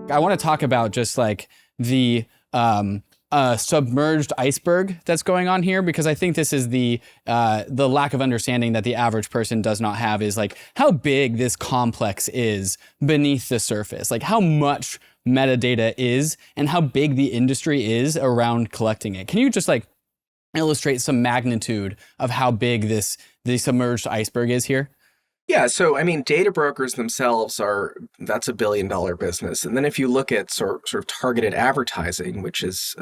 I want to talk about just like the submerged iceberg that's going on here, because I think this is the lack of understanding that the average person does not have, is like how big this complex is beneath the surface, like how much metadata is and how big the industry is around collecting it. Can you just like illustrate some magnitude of how big the submerged iceberg is here? Yeah, so I mean, data brokers themselves that's a billion-dollar business. And then if you look at sort of targeted advertising, which is,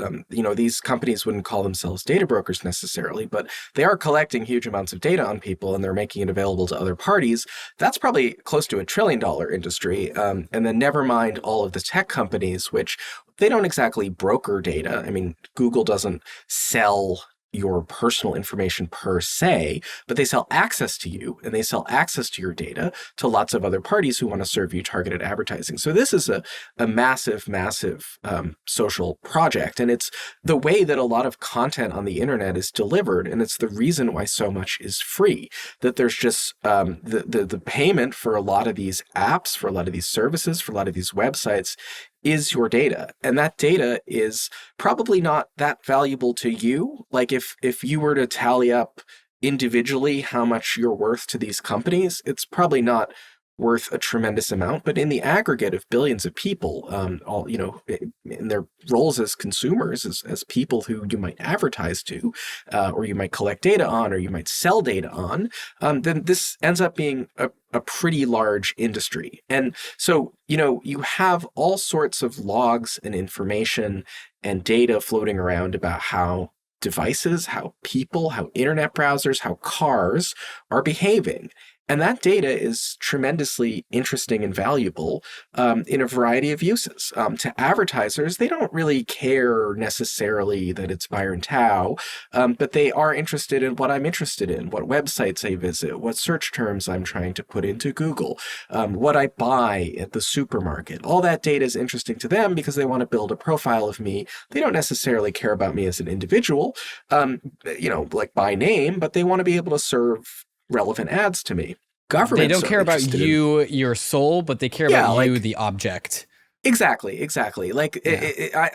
these companies wouldn't call themselves data brokers necessarily, but they are collecting huge amounts of data on people and they're making it available to other parties. That's probably close to $1 trillion industry. And then never mind all of the tech companies, which they don't exactly broker data. I mean, Google doesn't sell your personal information per se, but they sell access to you and they sell access to your data to lots of other parties who want to serve you targeted advertising. So this is a massive, massive social project. And it's the way that a lot of content on the internet is delivered. And it's the reason why so much is free, that there's just the payment for a lot of these apps, for a lot of these services, for a lot of these websites is your data. And that data is probably not that valuable to you. Like if you were to tally up individually how much you're worth to these companies, it's probably not worth a tremendous amount, but in the aggregate of billions of people, all in their roles as consumers, as people who you might advertise to, or you might collect data on, or you might sell data on, then this ends up being a pretty large industry. And so, you have all sorts of logs and information and data floating around about how devices, how people, how internet browsers, how cars are behaving. And that data is tremendously interesting and valuable in a variety of uses. To advertisers, they don't really care necessarily that it's Byron Tau, but they are interested in what I'm interested in, what websites I visit, what search terms I'm trying to put into Google, what I buy at the supermarket. All that data is interesting to them because they want to build a profile of me. They don't necessarily care about me as an individual, like by name, but they want to be able to serve relevant ads to me. They Governments don't are care about interested you, your soul, but they care yeah, about you, like the object. exactly. Like Yeah.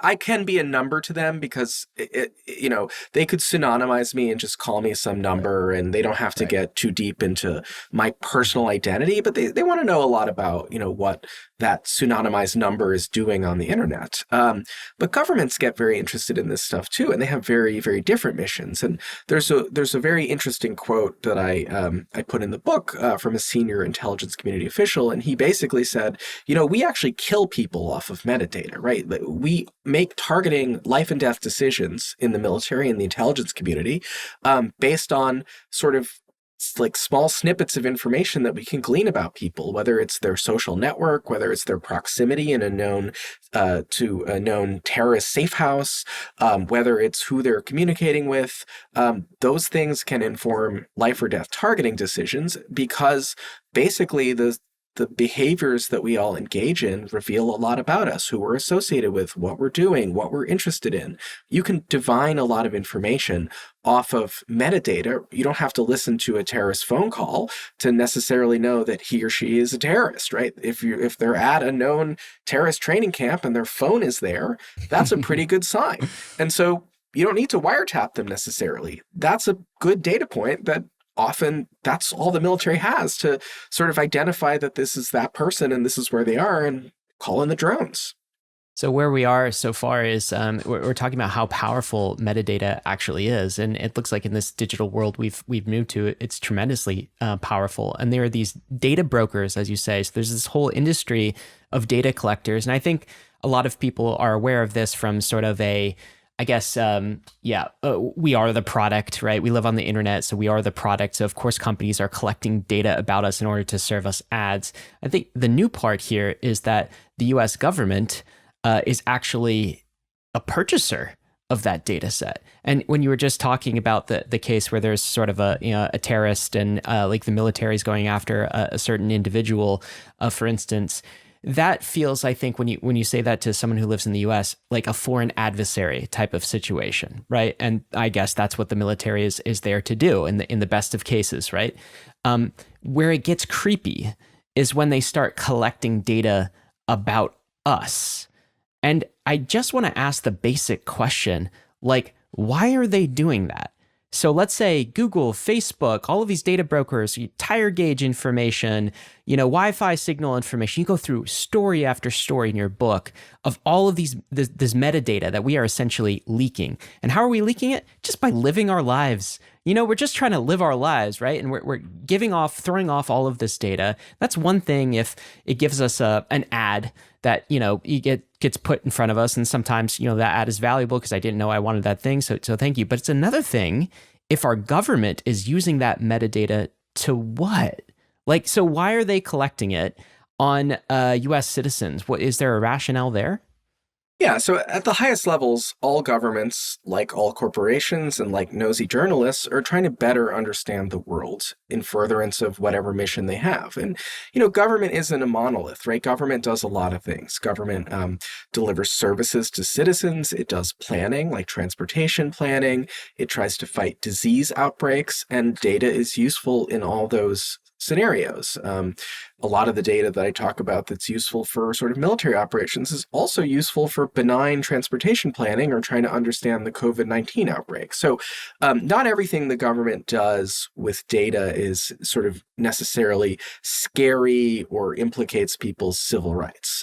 I can be a number to them because they could synonymize me and just call me some Right. number, and they don't have to Right. get too deep into my personal identity, but they want to know a lot about what that pseudonymized number is doing on the internet. But governments get very interested in this stuff too, and they have very, very different missions. And there's a very interesting quote that I put in the book from a senior intelligence community official, and he basically said, we actually kill people off of metadata, right? We make targeting life and death decisions in the military and the intelligence community based on sort of like small snippets of information that we can glean about people, whether it's their social network, whether it's their proximity in a known to a known terrorist safe house, whether it's who they're communicating with. Those things can inform life or death targeting decisions because basically the behaviors that we all engage in reveal a lot about us, who we're associated with, what we're doing, what we're interested in. You can divine a lot of information off of metadata. You don't have to listen to a terrorist phone call to necessarily know that he or she is a terrorist, right? If they're at a known terrorist training camp and their phone is there, that's a pretty good sign. And so you don't need to wiretap them necessarily. That's a good data point that often that's all the military has to sort of identify that this is that person and this is where they are and call in the drones. So where we are so far is we're talking about how powerful metadata actually is, and it looks like in this digital world we've moved to, it's tremendously powerful. And there are these data brokers, as you say. So there's this whole industry of data collectors, and I think a lot of people are aware of this from sort of I guess, we are the product, right? We live on the internet, so we are the product. So of course, companies are collecting data about us in order to serve us ads. I think the new part here is that the US government is actually a purchaser of that data set. And when you were just talking about the case where there's sort of a terrorist and like the military is going after a certain individual, for instance, that feels, I think, when you say that to someone who lives in the US, like a foreign adversary type of situation, right? And I guess that's what the military is there to do in the best of cases, right? Where it gets creepy is when they start collecting data about us. And I just want to ask the basic question, like, why are they doing that? So let's say Google, Facebook, all of these data brokers, tire gauge information, Wi-Fi signal information. You go through story after story in your book of all of this metadata that we are essentially leaking. And how are we leaking it? Just by living our lives. We're just trying to live our lives, right? And we're throwing off all of this data. That's one thing if it gives us an ad that, gets put in front of us. And sometimes, that ad is valuable because I didn't know I wanted that thing. So thank you. But it's another thing if our government is using that metadata to what? So why are they collecting it on US citizens? Is there a rationale there? Yeah, so at the highest levels, all governments, like all corporations and like nosy journalists, are trying to better understand the world in furtherance of whatever mission they have. And, government isn't a monolith, right? Government does a lot of things. Government delivers services to citizens. It does planning, like transportation planning. It tries to fight disease outbreaks, and data is useful in all those scenarios. A lot of the data that I talk about that's useful for sort of military operations is also useful for benign transportation planning or trying to understand the COVID-19 outbreak. So not everything the government does with data is sort of necessarily scary or implicates people's civil rights.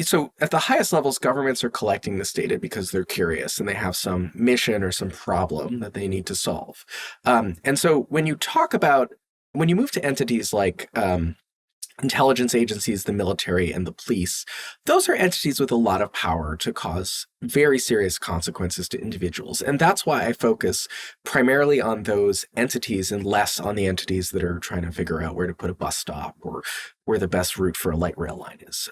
So at the highest levels, governments are collecting this data because they're curious and they have some mission or some problem that they need to solve. And so when you move to entities like intelligence agencies, the military, and the police, those are entities with a lot of power to cause very serious consequences to individuals. And that's why I focus primarily on those entities and less on the entities that are trying to figure out where to put a bus stop or where the best route for a light rail line is.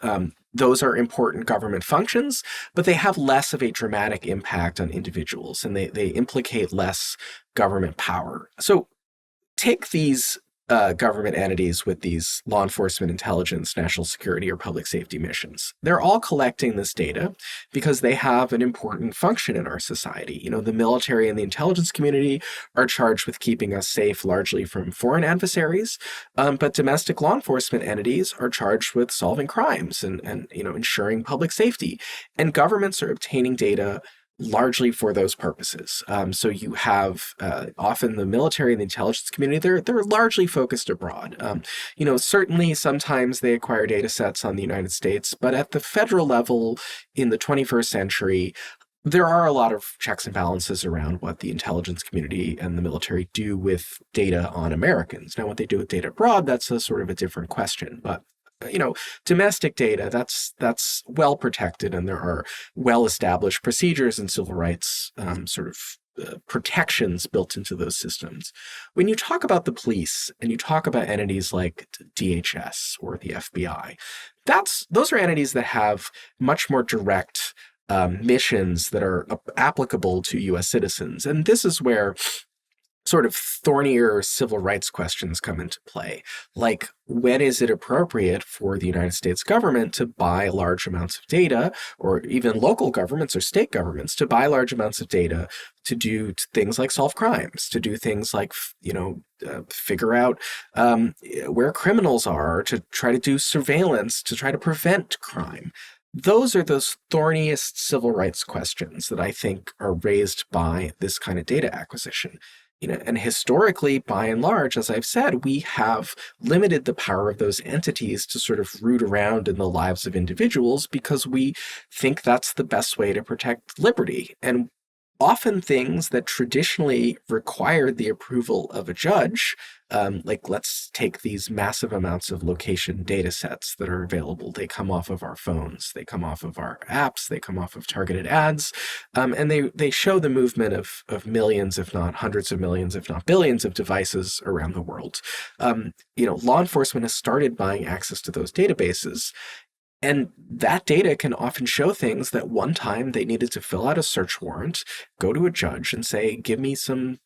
Those are important government functions, but they have less of a dramatic impact on individuals, and they implicate less government power. So take these government entities with these law enforcement, intelligence, national security, or public safety missions. They're all collecting this data because they have an important function in our society. The military and the intelligence community are charged with keeping us safe largely from foreign adversaries, but domestic law enforcement entities are charged with solving crimes and ensuring public safety. And governments are obtaining data largely for those purposes. So you have often the military and the intelligence community, they're largely focused abroad. Certainly sometimes they acquire data sets on the United States, but at the federal level in the 21st century, there are a lot of checks and balances around what the intelligence community and the military do with data on Americans. Now, what they do with data abroad, that's a sort of a different question. But domestic data, that's well protected, and there are well-established procedures and civil rights protections built into those systems. When you talk about the police and you talk about entities like DHS or the FBI, those are entities that have much more direct missions that are applicable to U.S. citizens. And this is where sort of thornier civil rights questions come into play. Like, when is it appropriate for the United States government to buy large amounts of data, or even local governments or state governments to buy large amounts of data to do things like solve crimes, to do things like, figure out where criminals are, to try to do surveillance, to try to prevent crime? Those are those thorniest civil rights questions that I think are raised by this kind of data acquisition. And historically, by and large, as I've said, we have limited the power of those entities to sort of root around in the lives of individuals because we think that's the best way to protect liberty. And often things that traditionally required the approval of a judge, like let's take these massive amounts of location data sets that are available. They come off of our phones, they come off of our apps, they come off of targeted ads, and they show the movement of millions, if not hundreds of millions, if not billions of devices around the world. Law enforcement has started buying access to those databases. And that data can often show things that one time they needed to fill out a search warrant, go to a judge and say, give me some,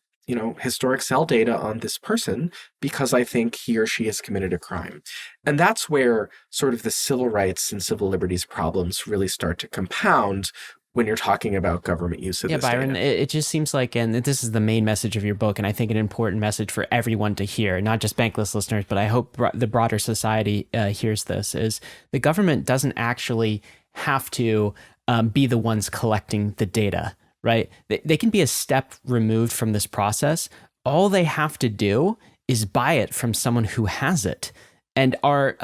historic cell data on this person because I think he or she has committed a crime. And that's where sort of the civil rights and civil liberties problems really start to compound when you're talking about government use of Yeah, this Byron, data. it just seems like, and this is the main message of your book, and I think an important message for everyone to hear, not just Bankless listeners, but I hope the broader society hears this, is the government doesn't actually have to be the ones collecting the data, right? They can be a step removed from this process. All they have to do is buy it from someone who has it. And our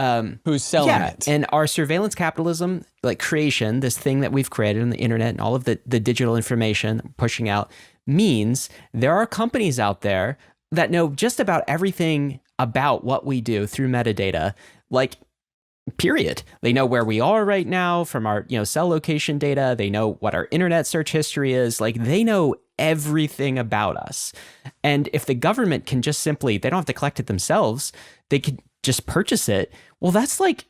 Who's selling it? and our surveillance capitalism, like creation, this thing that we've created on the internet and all of the digital information pushing out, means there are companies out there that know just about everything about what we do through metadata, like period. They know where we are right now from our cell location data. They know what our internet search history is. Like they know everything about us. And if the government can just simply, they don't have to collect it themselves, they could just purchase it. Well, that's like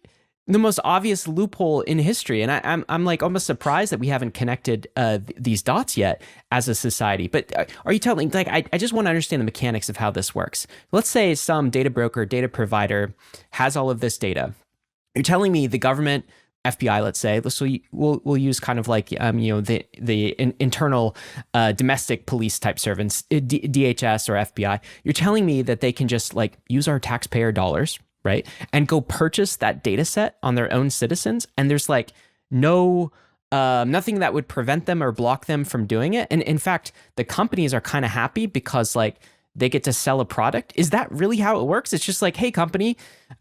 the most obvious loophole in history. And I'm like almost surprised that we haven't connected these dots yet as a society. But are you telling, like, I just want to understand the mechanics of how this works. Let's say some data broker, data provider has all of this data. You're telling me the government, FBI, let's say, we'll use kind of like the internal domestic police type servants, DHS or FBI. You're telling me that they can just like use our taxpayer dollars, right, and go purchase that data set on their own citizens, and there's like no nothing that would prevent them or block them from doing it. And in fact, the companies are kind of happy because like they get to sell a product. Is that really how it works? It's just like, hey, company,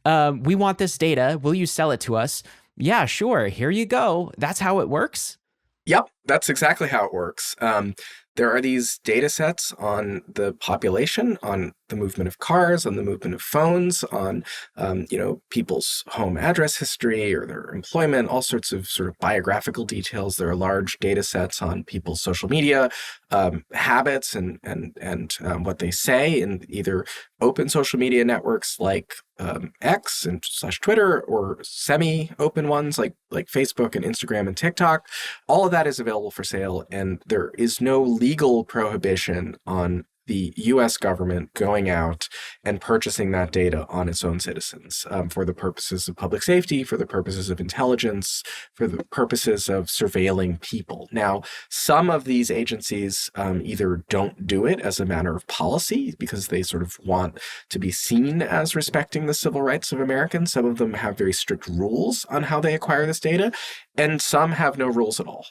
we want this data. Will you sell it to us? Yeah, sure. Here you go. That's how it works. Yep, that's exactly how it works. There are these data sets on the population, on the movement of cars, on the movement of phones, on people's home address history or their employment, all sorts of sort of biographical details. There are large data sets on people's social media habits and what they say in either open social media networks like X and /Twitter, or semi-open ones like Facebook and Instagram and TikTok. All of that is available for sale, and there is no legal prohibition on the U.S. government going out and purchasing that data on its own citizens for the purposes of public safety, for the purposes of intelligence, for the purposes of surveilling people. Now, some of these agencies either don't do it as a matter of policy because they sort of want to be seen as respecting the civil rights of Americans. Some of them have very strict rules on how they acquire this data, and some have no rules at all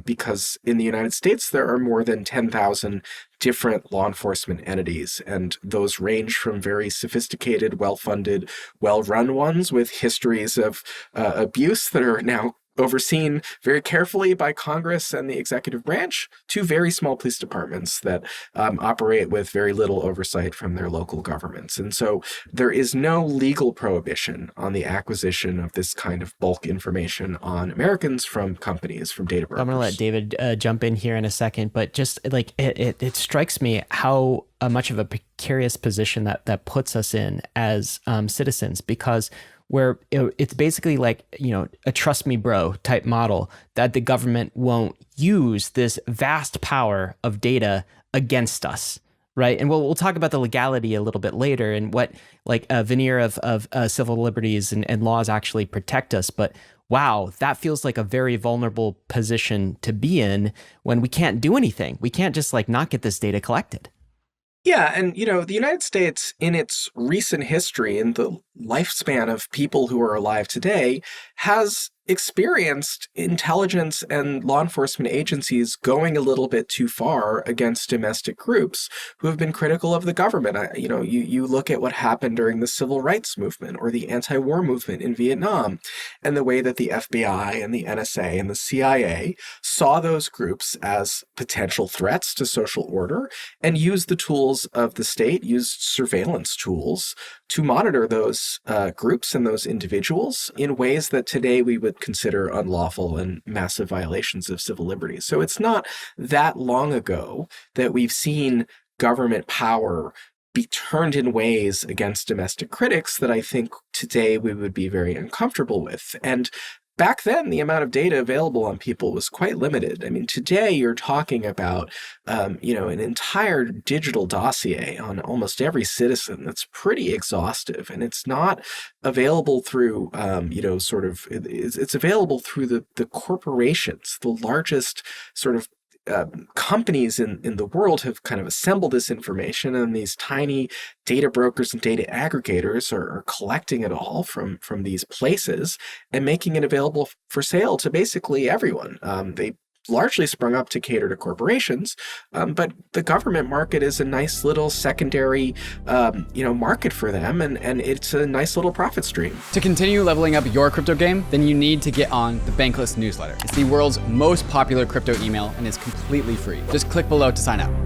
because in the United States, there are more than 10,000 different law enforcement entities, and those range from very sophisticated, well-funded, well-run ones with histories of abuse that are now overseen very carefully by Congress and the executive branch, to very small police departments that operate with very little oversight from their local governments. And so there is no legal prohibition on the acquisition of this kind of bulk information on Americans from companies, from data brokers. I'm going to let David jump in here in a second, but just like it strikes me how much of a precarious position that puts us in as citizens, because where it's basically like, a trust me bro type model that the government won't use this vast power of data against us. Right. And we'll talk about the legality a little bit later and what like a veneer of civil liberties and laws actually protect us. But wow, that feels like a very vulnerable position to be in when we can't do anything. We can't just like not get this data collected. Yeah, and the United States, in its recent history, in the lifespan of people who are alive today, has experienced intelligence and law enforcement agencies going a little bit too far against domestic groups who have been critical of the government. You look at what happened during the civil rights movement or the anti-war movement in Vietnam, and the way that the FBI and the NSA and the CIA saw those groups as potential threats to social order and used the tools of the state, used surveillance tools to monitor those groups and those individuals in ways that today we would consider unlawful and massive violations of civil liberties. So it's not that long ago that we've seen government power be turned in ways against domestic critics that I think today we would be very uncomfortable with. And back then, the amount of data available on people was quite limited. I mean, today you're talking about, an entire digital dossier on almost every citizen that's pretty exhaustive, and it's not available through, it's available through the corporations, the largest sort of companies in the world have kind of assembled this information, and these tiny data brokers and data aggregators are collecting it all from these places and making it available for sale to basically everyone. They largely sprung up to cater to corporations, but the government market is a nice little secondary, market for them, and it's a nice little profit stream. To continue leveling up your crypto game, then you need to get on the Bankless newsletter. It's the world's most popular crypto email and is completely free. Just click below to sign up.